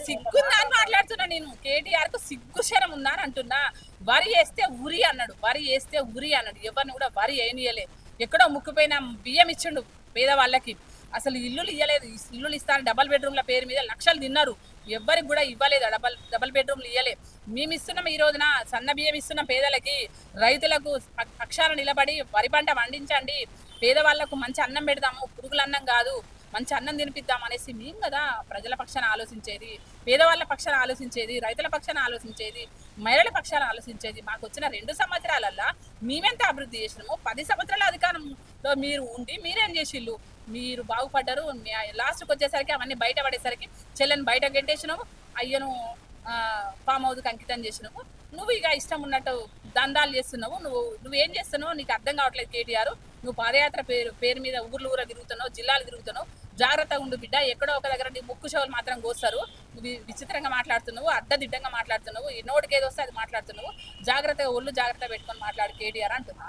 సిగ్గుందా అని మాట్లాడుతున్నా నేను. కేటీఆర్ కు సిగ్గు శరం ఉందా అని అంటున్నా. వరి వేస్తే ఉరి అన్నాడు, వరి వేస్తే ఉరి అన్నాడు. ఎవరిని కూడా వరి వేయనీయలే. ఎక్కడో ముక్కుపోయిన బియ్యం ఇచ్చిండు పేదవాళ్ళకి. అసలు ఇల్లులు ఇవ్వలేదు. ఇల్లులు ఇస్తాను డబల్ బెడ్రూమ్ల పేరు మీద లక్షలు తిన్నారు. ఎవ్వరికి కూడా ఇవ్వలేదు. డబల్ బెడ్రూమ్లు ఇవ్వలే. మేము ఇస్తున్నాం. ఈ రోజున సన్న బియ్యం ఇస్తున్నాం పేదలకి. రైతులకు పక్షాన నిలబడి వరి పంట పండించండి, పేదవాళ్లకు మంచి అన్నం పెడదాము, పురుగుల అన్నం కాదు, మంచి అన్నం తినిపిద్దాం అనేసి మేము కదా ప్రజల పక్షాన ఆలోచించేది, పేదవాళ్ళ పక్షాన ఆలోచించేది, రైతుల పక్షాన ఆలోచించేది, మహిళల పక్షాన ఆలోచించేది. మాకు వచ్చిన 2 సంవత్సరాలల్లా మేమెంత అభివృద్ధి చేసినాము. 10 సంవత్సరాల అధికారంలో మీరు ఉండి మీరేం చేసిళ్ళు? మీరు బాగుపడ్డారు. లాస్ట్కి వచ్చేసరికి అవన్నీ బయట పడేసరికి చెల్లెని బయట గెంటేసినావు, అయ్యను ఫామ్ హౌస్కి అంకితం చేసినావు. నువ్వు ఇక ఇష్టం ఉన్నట్టు దందాలు చేస్తున్నావు. నువ్వేం చేస్తున్నావు నీకు అర్థం కావట్లేదు కేటీఆర్. నువ్వు పాదయాత్ర పేరు మీద ఊర్లు తిరుగుతున్నావు, జిల్లాలు తిరుగుతున్నావు. జాగ్రత్తగా ఉండు బిడ్డ. ఎక్కడో ఒక దగ్గర నీ ముక్కు చెవులు మాత్రం కోస్తారు. నువ్వు విచిత్రంగా మాట్లాడుతున్నావు, అడ్డదిడ్డంగా మాట్లాడుతున్నావు, నోటికి ఏదో వస్తే అది మాట్లాడుతున్నావు. జాగ్రత్తగా ఒళ్ళు జాగ్రత్త పెట్టుకొని మాట్లాడు కేటీఆర్ అంటున్నావు.